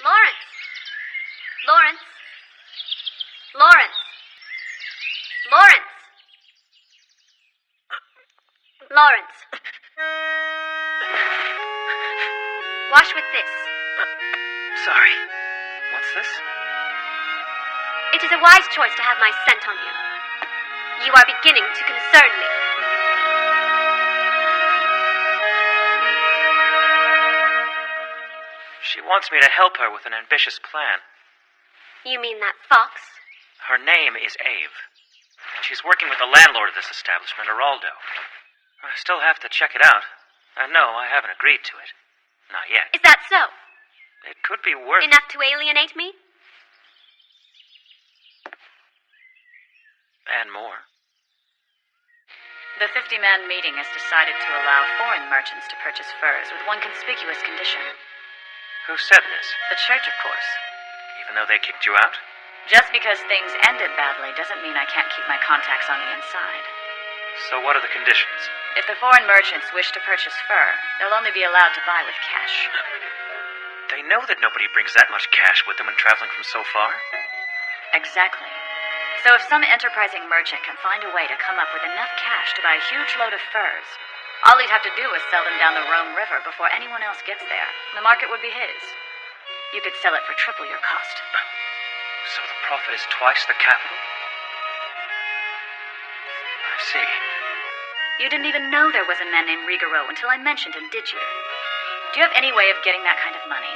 Lawrence! Lawrence! Lawrence! Lawrence! Lawrence. Wash with this. Sorry. What's this? It is a wise choice to have my scent on you. You are beginning to concern me. She wants me to help her with an ambitious plan. You mean that fox? Her name is Ave, and she's working with the landlord of this establishment, Geraldo. I still have to check it out. And no, I haven't agreed to it. Not yet. Is that so? It could be worth... Enough to alienate me? And more. The 50-man meeting has decided to allow foreign merchants to purchase furs with one conspicuous condition. Who said this? The church, of course. Even though they kicked you out? Just because things ended badly doesn't mean I can't keep my contacts on the inside. So what are the conditions? If the foreign merchants wish to purchase fur, they'll only be allowed to buy with cash. They know that nobody brings that much cash with them when traveling from so far. Exactly. So if some enterprising merchant can find a way to come up with enough cash to buy a huge load of furs, all he'd have to do is sell them down the Rome River before anyone else gets there. The market would be his. You could sell it for triple your cost. So the profit is twice the capital? I see. You didn't even know there was a man named Rigaro until I mentioned him, did you? Do you have any way of getting that kind of money?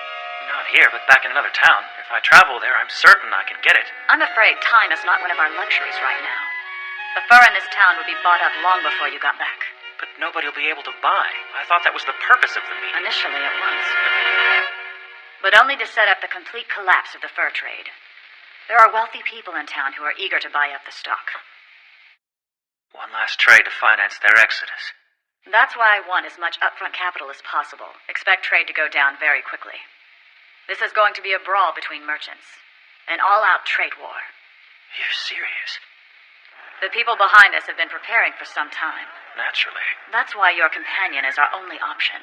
Not here, but back in another town. If I travel there, I'm certain I can get it. I'm afraid time is not one of our luxuries right now. The fur in this town would be bought up long before you got back. But nobody will be able to buy. I thought that was the purpose of the meeting. Initially it was. But only to set up the complete collapse of the fur trade. There are wealthy people in town who are eager to buy up the stock. One last trade to finance their exodus. That's why I want as much upfront capital as possible. Expect trade to go down very quickly. This is going to be a brawl between merchants. An all-out trade war. You're serious? The people behind this have been preparing for some time. Naturally. That's why your companion is our only option.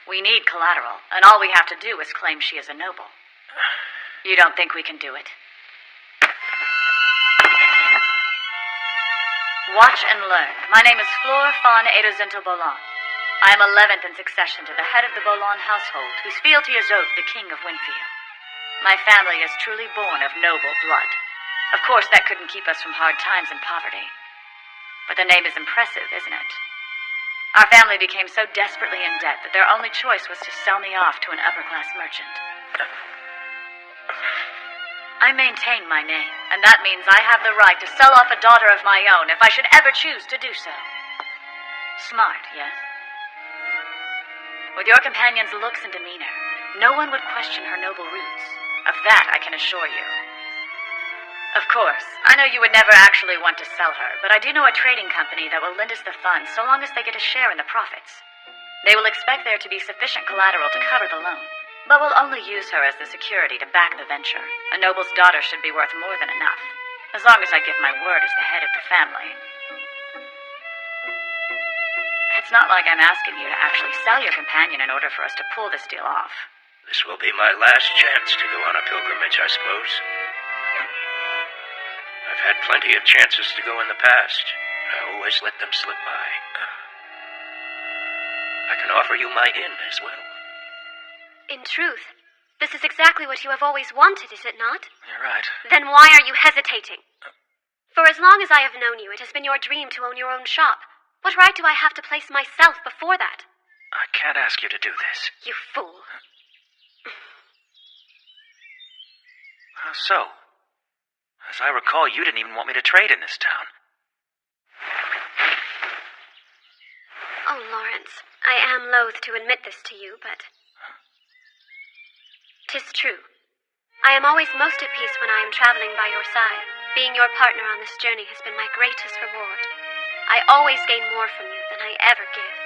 We need collateral, and all we have to do is claim she is a noble. You don't think we can do it? Watch and learn. My name is Flor von Edozinto Bolon. I am 11th in succession to the head of the Bolon household, whose fealty is owed to the King of Winfield. My family is truly born of noble blood. Of course, that couldn't keep us from hard times and poverty. But the name is impressive, isn't it? Our family became so desperately in debt that their only choice was to sell me off to an upper-class merchant. I maintain my name, and that means I have the right to sell off a daughter of my own if I should ever choose to do so. Smart, yes? With your companion's looks and demeanor, no one would question her noble roots. Of that I can assure you. Of course, I know you would never actually want to sell her, but I do know a trading company that will lend us the funds so long as they get a share in the profits. They will expect there to be sufficient collateral to cover the loan, but will only use her as the security to back the venture. A noble's daughter should be worth more than enough, as long as I give my word as the head of the family. It's not like I'm asking you to actually sell your companion in order for us to pull this deal off. This will be my last chance to go on a pilgrimage, I suppose. I've had plenty of chances to go in the past. I always let them slip by. I can offer you my inn as well. In truth, this is exactly what you have always wanted, is it not? You're right. Then why are you hesitating? For as long as I have known you, it has been your dream to own your own shop. What right do I have to place myself before that? I can't ask you to do this. You fool. How so? As I recall, you didn't even want me to trade in this town. Oh, Lawrence, I am loath to admit this to you, but 'tis true. I am always most at peace when I am traveling by your side. Being your partner on this journey has been my greatest reward. I always gain more from you than I ever give.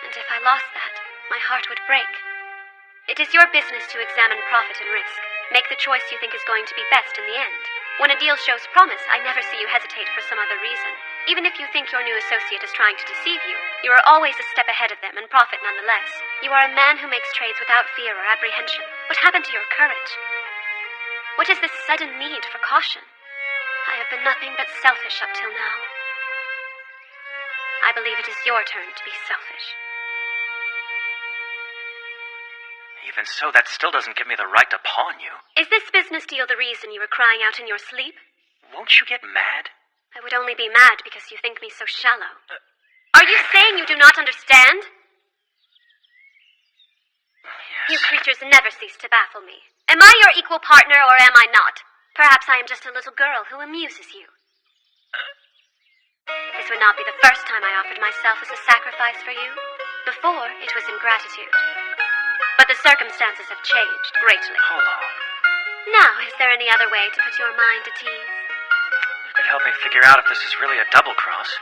And if I lost that, my heart would break. It is your business to examine profit and risk. Make the choice you think is going to be best in the end. When a deal shows promise, I never see you hesitate for some other reason. Even if you think your new associate is trying to deceive you, you are always a step ahead of them and profit nonetheless. You are a man who makes trades without fear or apprehension. What happened to your courage? What is this sudden need for caution? I have been nothing but selfish up till now. I believe it is your turn to be selfish. Even so, that still doesn't give me the right to pawn you. Is this business deal the reason you were crying out in your sleep? Won't you get mad? I would only be mad because you think me so shallow. Are you saying you do not understand? Yes. You creatures never cease to baffle me. Am I your equal partner or am I not? Perhaps I am just a little girl who amuses you. This would not be the first time I offered myself as a sacrifice for you. Before, it was in gratitude. But the circumstances have changed greatly. Hold on. Now, is there any other way to put your mind at ease? You could help me figure out if this is really a double cross.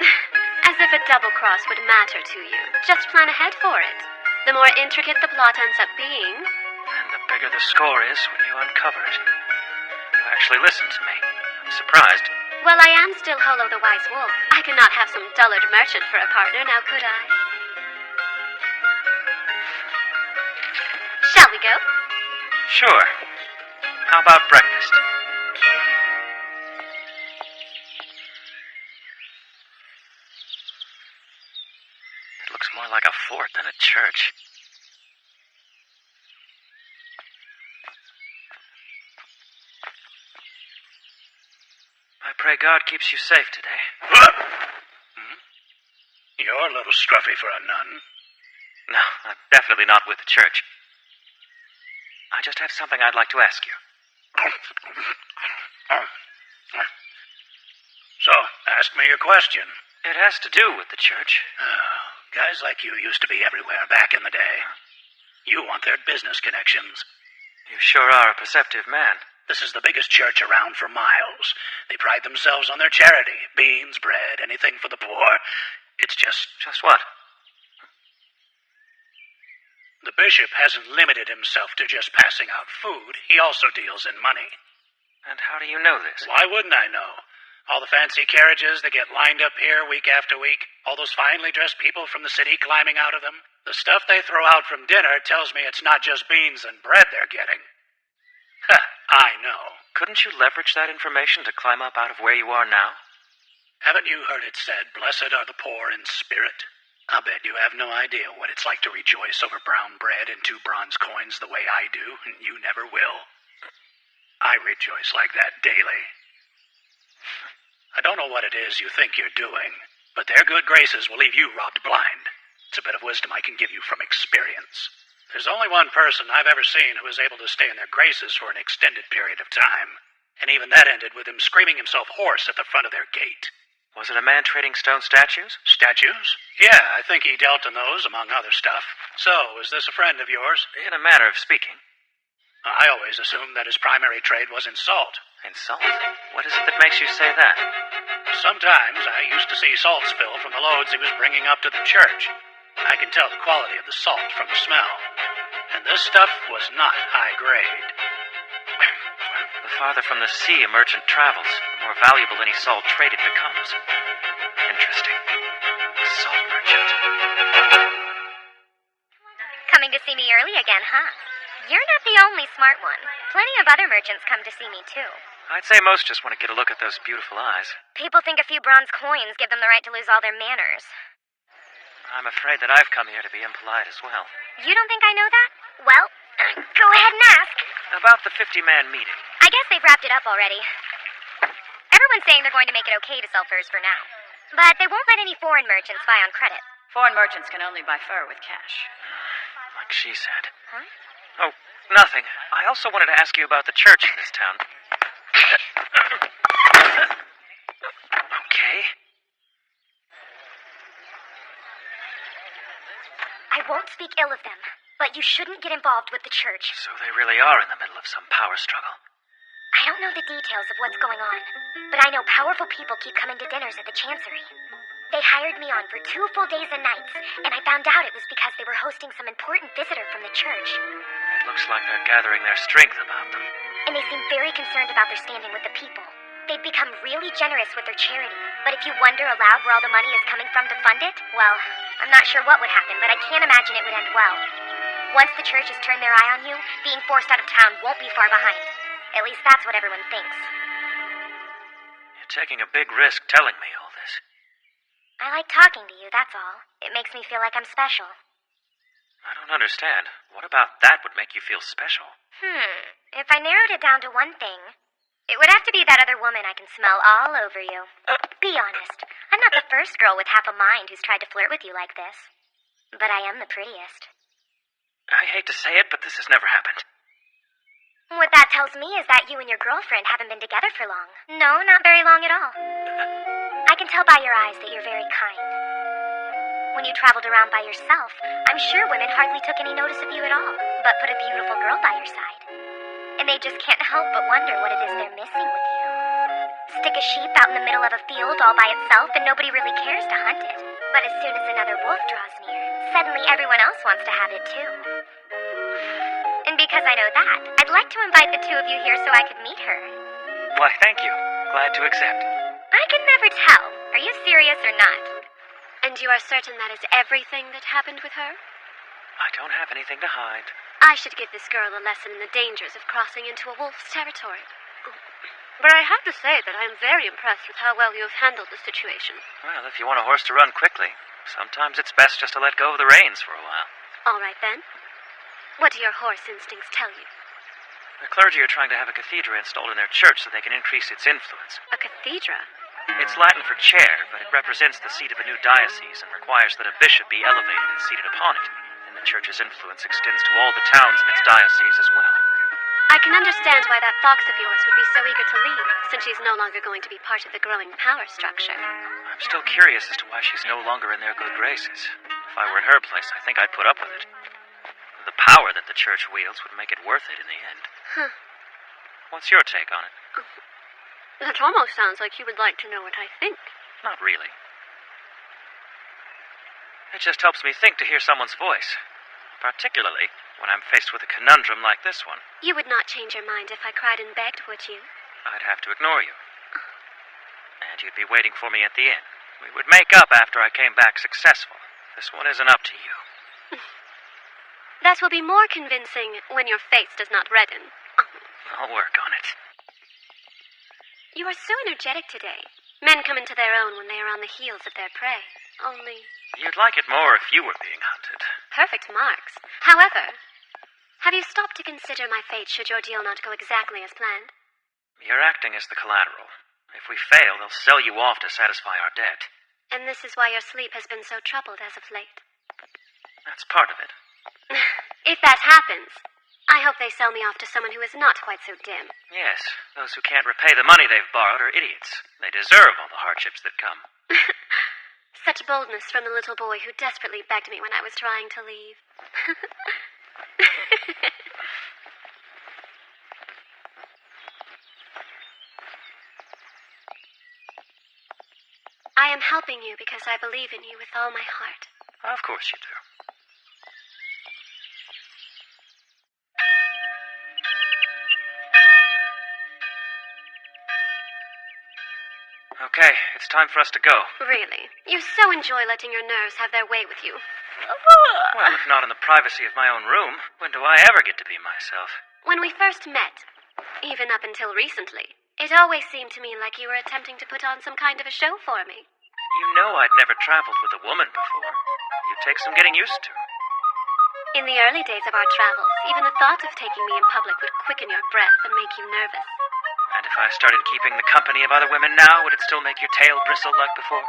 As if a double cross would matter to you. Just plan ahead for it. The more intricate the plot ends up being... And the bigger the score is when you uncover it. You actually listened to me. I'm surprised. Well, I am still Holo the Wise Wolf. I could not have some dullard merchant for a partner, now could I? Shall we go? Sure. How about breakfast? It looks more like a fort than a church. I pray God keeps you safe today. You're a little scruffy for a nun. No, I'm definitely not with the church. I just have something I'd like to ask you. So, ask me your question. It has to do with the church. Guys like you used to be everywhere back in the day. You want their business connections. You sure are a perceptive man. This is the biggest church around for miles. They pride themselves on their charity. Beans, bread, anything for the poor. It's just... Just what? The bishop hasn't limited himself to just passing out food. He also deals in money. And how do you know this? Why wouldn't I know? All the fancy carriages that get lined up here week after week. All those finely dressed people from the city climbing out of them. The stuff they throw out from dinner tells me it's not just beans and bread they're getting. I know. Couldn't you leverage that information to climb up out of where you are now? Haven't you heard it said, blessed are the poor in spirit? I'll bet you have no idea what it's like to rejoice over brown bread and 2 bronze coins the way I do, and you never will. I rejoice like that daily. I don't know what it is you think you're doing, but their good graces will leave you robbed blind. It's a bit of wisdom I can give you from experience. There's only one person I've ever seen who was able to stay in their graces for an extended period of time, and even that ended with him screaming himself hoarse at the front of their gate. Was it a man trading stone statues? Statues? Yeah, I think he dealt in those, among other stuff. So, is this a friend of yours? In a manner of speaking. I always assumed that his primary trade was in salt. In salt? What is it that makes you say that? Sometimes I used to see salt spill from the loads he was bringing up to the church. I can tell the quality of the salt from the smell. And this stuff was not high grade. The farther from the sea a merchant travels, the more valuable any salt traded becomes. Interesting. A salt merchant. Coming to see me early again, huh? You're not the only smart one. Plenty of other merchants come to see me, too. I'd say most just want to get a look at those beautiful eyes. People think a few bronze coins give them the right to lose all their manners. I'm afraid that I've come here to be impolite as well. You don't think I know that? Well, go ahead and ask. About the 50-man meeting. I guess they've wrapped it up already. Everyone's saying they're going to make it okay to sell furs for now. But they won't let any foreign merchants buy on credit. Foreign merchants can only buy fur with cash. Like she said. Huh? Oh, nothing. I also wanted to ask you about the church in this town. Okay. I won't speak ill of them, but you shouldn't get involved with the church. So they really are in the middle of some power struggle. I don't know the details of what's going on, but I know powerful people keep coming to dinners at the Chancery. They hired me on for 2 full days and nights, and I found out it was because they were hosting some important visitor from the church. It looks like they're gathering their strength about them. And they seem very concerned about their standing with the people. They've become really generous with their charity, but if you wonder aloud where all the money is coming from to fund it, well, I'm not sure what would happen, but I can't imagine it would end well. Once the church has turned their eye on you, being forced out of town won't be far behind. At least that's what everyone thinks. You're taking a big risk telling me all this. I like talking to you, that's all. It makes me feel like I'm special. I don't understand. What about that would make you feel special? If I narrowed it down to one thing, it would have to be that other woman I can smell all over you. Be honest, I'm not the first girl with half a mind who's tried to flirt with you like this. But I am the prettiest. I hate to say it, but this has never happened. What that tells me is that you and your girlfriend haven't been together for long. No, not very long at all. I can tell by your eyes that you're very kind. When you traveled around by yourself, I'm sure women hardly took any notice of you at all, but put a beautiful girl by your side. And they just can't help but wonder what it is they're missing with you. Stick a sheep out in the middle of a field all by itself and nobody really cares to hunt it. But as soon as another wolf draws near, suddenly everyone else wants to have it too. And because I know that, I'd like to invite the two of you here so I could meet her. Why, thank you. Glad to accept. I can never tell. Are you serious or not? And you are certain that is everything that happened with her? I don't have anything to hide. I should give this girl a lesson in the dangers of crossing into a wolf's territory. But I have to say that I am very impressed with how well you have handled the situation. Well, if you want a horse to run quickly, sometimes it's best just to let go of the reins for a while. All right, then. What do your horse instincts tell you? The clergy are trying to have a cathedra installed in their church so they can increase its influence. A cathedra? It's Latin for chair, but it represents the seat of a new diocese and requires that a bishop be elevated and seated upon it. And the church's influence extends to all the towns in its diocese as well. I can understand why that fox of yours would be so eager to leave, since she's no longer going to be part of the growing power structure. I'm still curious as to why she's no longer in their good graces. If I were in her place, I think I'd put up with it. The power that the church wields would make it worth it in the end. Huh. What's your take on it? That almost sounds like you would like to know what I think. Not really. It just helps me think to hear someone's voice. Particularly when I'm faced with a conundrum like this one. You would not change your mind if I cried and begged, would you? I'd have to ignore you. And you'd be waiting for me at the inn. We would make up after I came back successful. This one isn't up to you. That will be more convincing when your face does not redden. I'll work on it. You are so energetic today. Men come into their own when they are on the heels of their prey. Only... You'd like it more if you were being hunted. Perfect marks. However, have you stopped to consider my fate should your deal not go exactly as planned? You're acting as the collateral. If we fail, they'll sell you off to satisfy our debt. And this is why your sleep has been so troubled as of late. That's part of it. If that happens, I hope they sell me off to someone who is not quite so dim. Yes, those who can't repay the money they've borrowed are idiots. They deserve all the hardships that come. Such boldness from the little boy who desperately begged me when I was trying to leave. I am helping you because I believe in you with all my heart. Of course you do. Okay, it's time for us to go. Really? You so enjoy letting your nerves have their way with you. Well, if not in the privacy of my own room, when do I ever get to be myself? When we first met, even up until recently, it always seemed to me like you were attempting to put on some kind of a show for me. You know I'd never traveled with a woman before. You'd take some getting used to. In the early days of our travels, even the thought of taking me in public would quicken your breath and make you nervous. And if I started keeping the company of other women now, would it still make your tail bristle like before?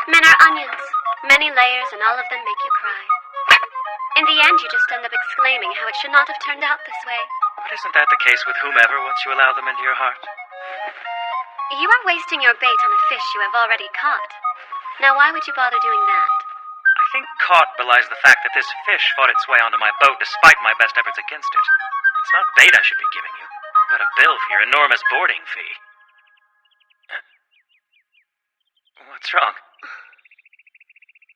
Men are onions, many layers, and all of them make you cry. In the end, you just end up exclaiming how it should not have turned out this way. But isn't that the case with whomever once you allow them into your heart? You are wasting your bait on a fish you have already caught. Now why would you bother doing that? I think caught belies the fact that this fish fought its way onto my boat despite my best efforts against it. It's not bait I should be giving you, but a bill for your enormous boarding fee. What's wrong?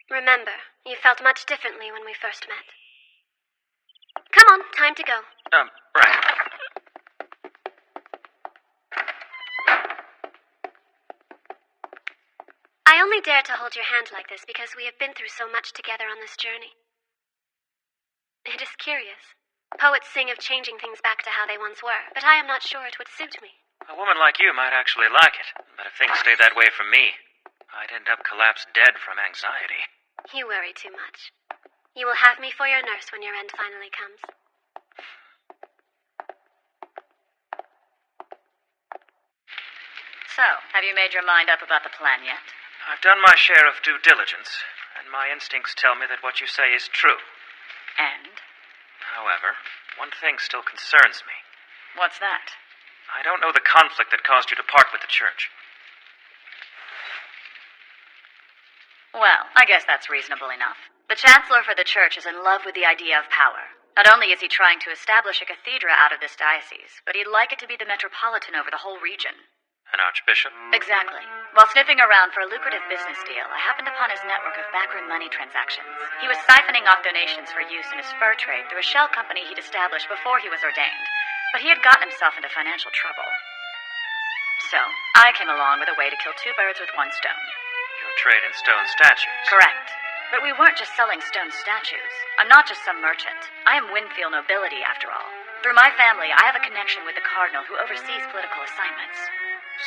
Remember, you felt much differently when we first met. Come on, time to go. Right. only dare to hold your hand like this because we have been through so much together on this journey. It is curious. Poets sing of changing things back to how they once were, but I am not sure it would suit me. A woman like you might actually like it, but if things stayed that way for me, I'd end up collapsed dead from anxiety. You worry too much. You will have me for your nurse when your end finally comes. So, have you made your mind up about the plan yet? I've done my share of due diligence, and my instincts tell me that what you say is true. And? However, one thing still concerns me. What's that? I don't know the conflict that caused you to part with the church. Well, I guess that's reasonable enough. The Chancellor for the Church is in love with the idea of power. Not only is he trying to establish a cathedra out of this diocese, but he'd like it to be the metropolitan over the whole region. An archbishop? Exactly. While sniffing around for a lucrative business deal, I happened upon his network of backroom money transactions. He was siphoning off donations for use in his fur trade through a shell company he'd established before he was ordained. But he had gotten himself into financial trouble. So, I came along with a way to kill two birds with one stone. Your trade in stone statues? Correct. But we weren't just selling stone statues. I'm not just some merchant. I am Winfield nobility, after all. Through my family, I have a connection with the cardinal who oversees political assignments.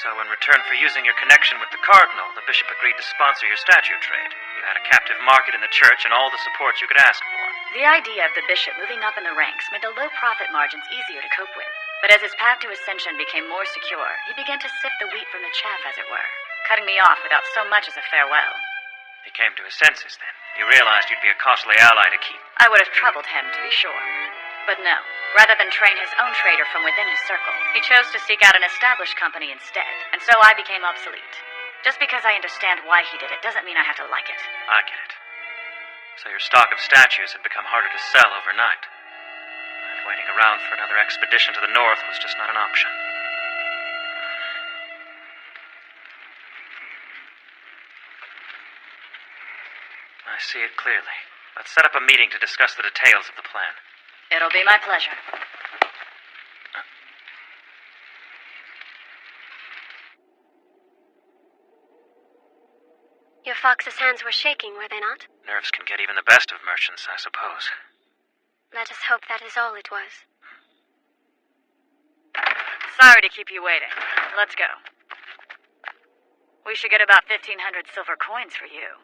So in return for using your connection with the cardinal, the bishop agreed to sponsor your statue trade. You had a captive market in the church and all the support you could ask for. The idea of the bishop moving up in the ranks made the low profit margins easier to cope with. But as his path to ascension became more secure, he began to sift the wheat from the chaff, as it were, cutting me off without so much as a farewell. He came to his senses then. You realized you'd be a costly ally to keep. I would have troubled him, to be sure. But no. Rather than train his own trader from within his circle, he chose to seek out an established company instead, and so I became obsolete. Just because I understand why he did it doesn't mean I have to like it. I get it. So your stock of statues had become harder to sell overnight. And waiting around for another expedition to the north was just not an option. I see it clearly. Let's set up a meeting to discuss the details of the plan. It'll be my pleasure. Your fox's hands were shaking, were they not? Nerves can get even the best of merchants, I suppose. Let us hope that is all it was. Sorry to keep you waiting. Let's go. We should get about 1,500 silver coins for you.